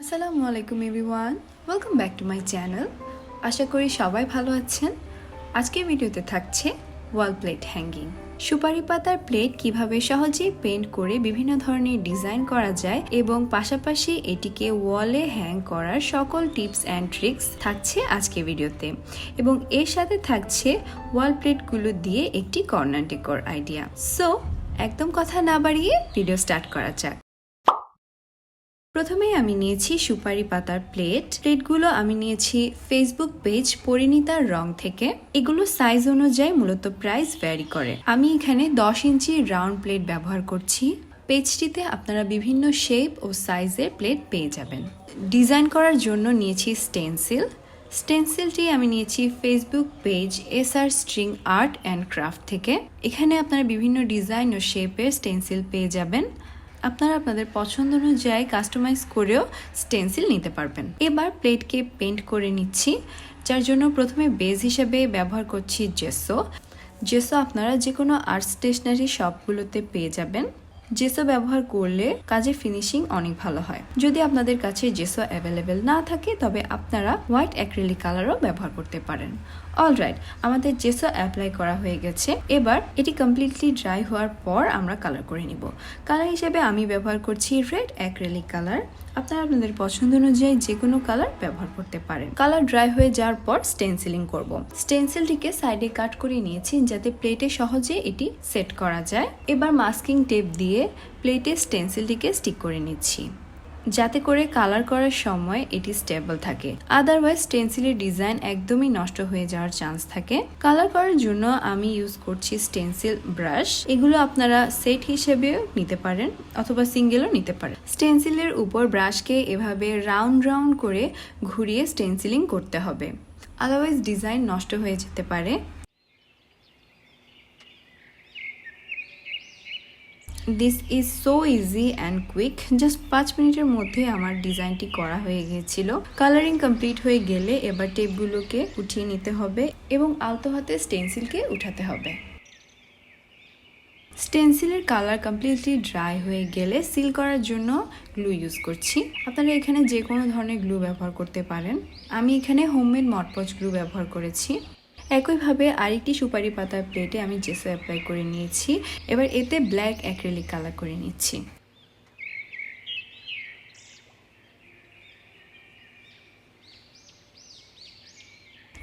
Assalamualaikum everyone. Welcome back to my channel. আশা করি সবাই ভালো আছেন। আজকের ভিডিওতে থাকছে ওয়াল প্লেট হ্যাঙ্গিং। সুপারি পাতার প্লেট কিভাবে সহজেই পেইন্ট করে বিভিন্ন ধরনের ডিজাইন করা যায় এবং পাশাপাশি এটিকে ওয়ালে হ্যাং করার সকল টিপস অ্যান্ড ট্রিক্স থাকছে আজকের ভিডিওতে এবং এর সাথে থাকছে ওয়াল প্লেটগুলো দিয়ে একটি কর্নার ডেকোর আইডিয়া। সো একদম কথা না বাড়িয়ে ভিডিও স্টার্ট করা যাক। প্রথমে আমি নিয়েছি সুপারি পাতার প্লেটগুলো আমি নিয়েছি ফেসবুক পেজ পরিণীতার রং থেকে। এগুলো সাইজ অনুযায়ী মূলত প্রাইস ভ্যারি করে। আমি এখানে 10 ইঞ্চি রাউন্ড প্লেট ব্যবহার করছি। পেজটিতে আপনারা বিভিন্ন শেপ ও সাইজের প্লেট পেয়ে যাবেন। ডিজাইন করার জন্য নিয়েছি স্টেন্সিলটি আমি নিয়েছি Facebook page SR string art and craft থেকে। এখানে আপনারা বিভিন্ন ডিজাইন ও শেপের স্টেন্সিল পেয়ে যাবেন। আপনারা আপনাদের পছন্দ অনুযায়ী কাস্টমাইজ করেও স্টেন্সিল নিতে পারবেন। এবার প্লেটকে পেইন্ট করে নিচ্ছি, যার জন্য প্রথমে বেস হিসেবে ব্যবহার করছি জেসো আপনারা যে কোনো আর্ট স্টেশনারি শপগুলোতে পেয়ে যাবেন। জেসো ব্যবহার করলে কাজের ফিনিশিং অনেক ভালো হয়। যদি আপনাদের কাছে জেসো অ্যাভেলেবেল না থাকে তবে আপনারা হোয়াইট অ্যাক্রিলিক কালারও ব্যবহার করতে পারেন। অলরাইট, আমাদের জেসো অ্যাপ্লাই করা হয়ে গেছে। এবার এটি কমপ্লিটলি ড্রাই হওয়ার পর আমরা কালার করে নিব। কালার হিসেবে আমি ব্যবহার করছি রেড অ্যাক্রিলিক কালার। আপনারা আপনাদের পছন্দ অনুযায়ী যে কোনো কালার ব্যবহার করতে পারেন। কালার ড্রাই হয়ে যাওয়ার পর স্টেন্সিলিং করব। স্টেন্সিলটিকে সাইডে কাট করে নিয়েছি যাতে প্লেটে সহজে এটি সেট করা যায়। এবার মাস্কিং টেপ দিয়ে প্লেটে স্টেন্সিলটিকে স্টিক করে নিচ্ছি যাতে করে কালার করার সময় এটি স্টেবল থাকে। আদারওয়াইজ স্টেন্সিলের ডিজাইন একদমই নষ্ট হয়ে যাওয়ার চান্স থাকে। কালার করার জন্য আমি ইউজ করছি স্টেন্সিল ব্রাশ। এগুলো আপনারা সেট হিসেবেও নিতে পারেন অথবা সিঙ্গেলও নিতে পারেন। স্টেন্সিলের উপর ব্রাশকে এভাবে রাউন্ড করে ঘুরিয়ে স্টেন্সিলিং করতে হবে, আদারওয়াইজ ডিজাইন নষ্ট হয়ে যেতে পারে। This is so easy and quick. Just 5 মিনিটের মধ্যে আমার ডিজাইনটি করা হয়ে গিয়েছিল। কালারিং কমপ্লিট হয়ে গেলে এবার টেপগুলোকে উঠিয়ে নিতে হবে এবং আলতো হাতে স্টেন্সিলকে উঠাতে হবে। স্টেন্সিলের কালার কমপ্লিটলি ড্রাই হয়ে গেলে সিল করার জন্য গ্লু ইউজ করছি। আপনারা এখানে যে কোনো ধরনের গ্লু ব্যবহার করতে পারেন। আমি এখানে হোমমেড মটপচ গ্লু ব্যবহার করেছি। একইভাবে আরেকটি সুপারি পাতার প্লেটে আমি জেসো অ্যাপ্লাই করে নিয়েছি। এবার এতে ব্ল্যাক অ্যাক্রিলিক কালার করে নিচ্ছি।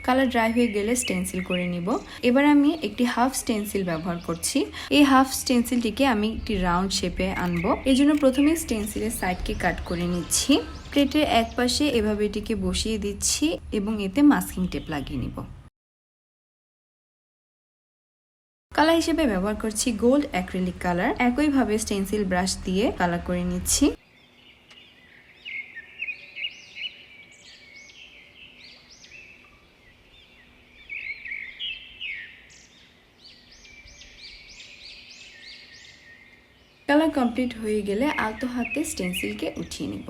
কালার ড্রাই হয়ে গেলে স্টেন্সিল করে নিব। এবার আমি একটি হাফ স্টেন্সিল ব্যবহার করছি। এই হাফ স্টেন্সিলটিকে আমি একটি রাউন্ড শেপে আনবো। এই জন্য প্রথমে স্টেন্সিলের সাইডকে কাট করে নিচ্ছি। প্লেটের এক পাশে এভাবে এটিকে বসিয়ে দিচ্ছি এবং এতে মাস্কিং টেপ লাগিয়ে নিব। কালার হিসেবে ব্যবহার করছি গোল্ড অ্যাক্রিলিক কালার। একইভাবে স্টেন্সিল ব্রাশ দিয়ে কালার করে নিচ্ছি। কালার কমপ্লিট হয়ে গেলে আলতো হাতে স্টেন্সিলকে উঠিয়ে নিব।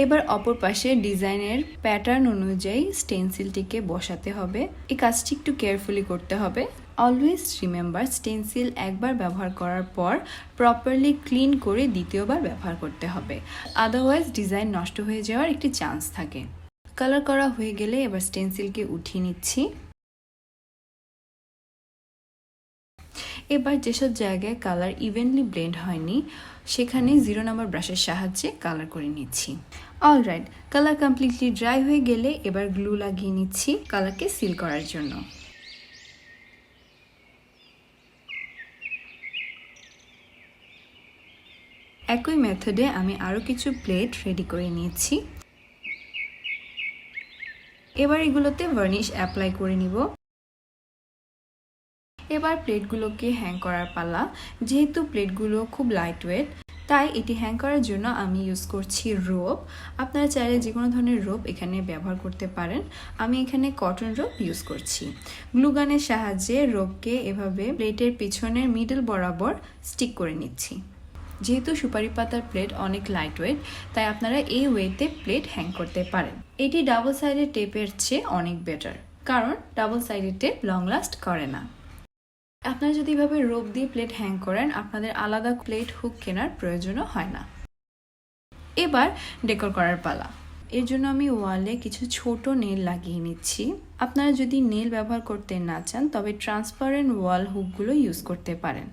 এবার অপর পাশে ডিজাইনের প্যাটার্ন অনুযায়ী স্টেন্সিলটিকে বসাতে হবে। এই কাজটি একটু কেয়ারফুলি করতে হবে। অলওয়েজ রিমেম্বার, স্টেন্সিল একবার ব্যবহার করার পর প্রপারলি ক্লিন করে দ্বিতীয়বার ব্যবহার করতে হবে, আদারওয়াইজ ডিজাইন নষ্ট হয়ে যাওয়ার একটি চান্স থাকে। কালার করা হয়ে গেলে এবার স্টেন্সিলকে উঠিয়ে নিচ্ছি। এবার যেসব জায়গায় কালার ইভেনলি ব্লেন্ড হয়নি সেখানে 0 নাম্বার ব্রাশের সাহায্যে কালার করে নিচ্ছি। অলরাইট, কালার কমপ্লিটলি ড্রাই হয়ে গেলে এবার গ্লু লাগিয়ে নিচ্ছি কালারকে সিল করার জন্য। একই মেথডে আমি আরও কিছু প্লেট রেডি করে নিয়েছি। এবার এগুলোতে ভার্নিশ অ্যাপ্লাই করে নিব। এবার প্লেটগুলোকে হ্যাং করার পালা। যেহেতু প্লেটগুলো খুব লাইট ওয়েট তাই এটি হ্যাং করার জন্য আমি ইউজ করছি রোপ। আপনারা চাইলে যে কোনো ধরনের রোপ এখানে ব্যবহার করতে পারেন। আমি এখানে কটন রোপ ইউজ করছি। গ্লুগানের সাহায্যে রোপকে এভাবে প্লেটের পিছনের মিডল বরাবর স্টিক করে নিচ্ছি। যেহেতু সুপারি পাতার প্লেট অনেক লাইট ওয়েট তাই আপনারা এই ওয়েতে প্লেট হ্যাং করতে পারেন। এটি ডাবল সাইডেড টেপের চেয়ে অনেক বেটার, কারণ double sided tape long last করে না। আপনারা যদি এভাবে রোপ দিয়ে প্লেট হ্যাং করেন আপনাদের আলাদা প্লেট হুক কেনার প্রয়োজনও হয় না। এবার ডেকোর করার পালা। এর জন্য আমি ওয়ালে কিছু ছোট নেল লাগিয়ে নিচ্ছি। আপনারা যদি নেল ব্যবহার করতে না চান তবে ট্রান্সপারেন্ট ওয়াল হুকগুলো ইউজ করতে পারেন।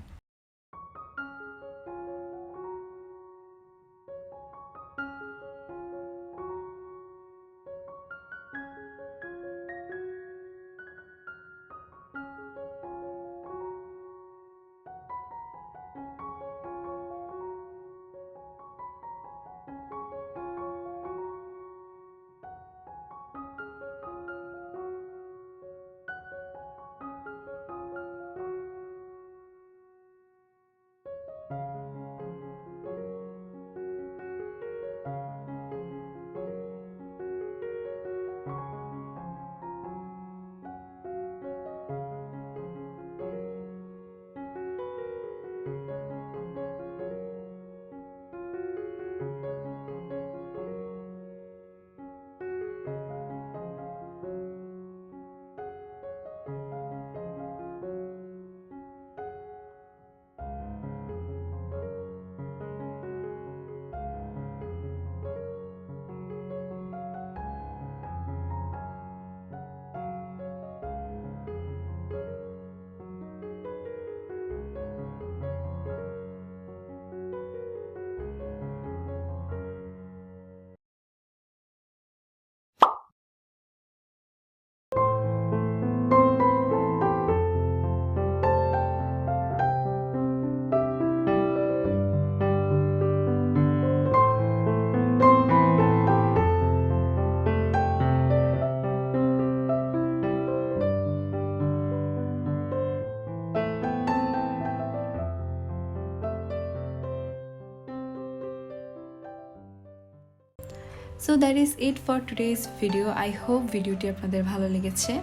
So that is it for today's video. I hope ভিডিওটি আপনাদের ভালো লেগেছে।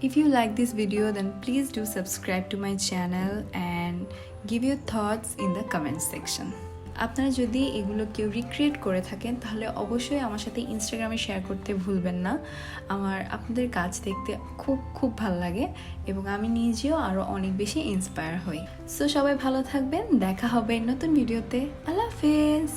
If you like this video then please do subscribe to my channel and give your thoughts in the comment section. আপনারা যদি এগুলো কেউ রিক্রিয়েট করে থাকেন তাহলে অবশ্যই আমার সাথে ইনস্টাগ্রামে শেয়ার করতে ভুলবেন না। আপনাদের কাজ দেখতে খুব ভালো লাগে এবং আমি নিজেও আরও অনেক বেশি ইন্সপায়ার হই। সো সবাই ভালো থাকবেন, দেখা হবে নতুন ভিডিওতে। আল্লাহ হাফেজ।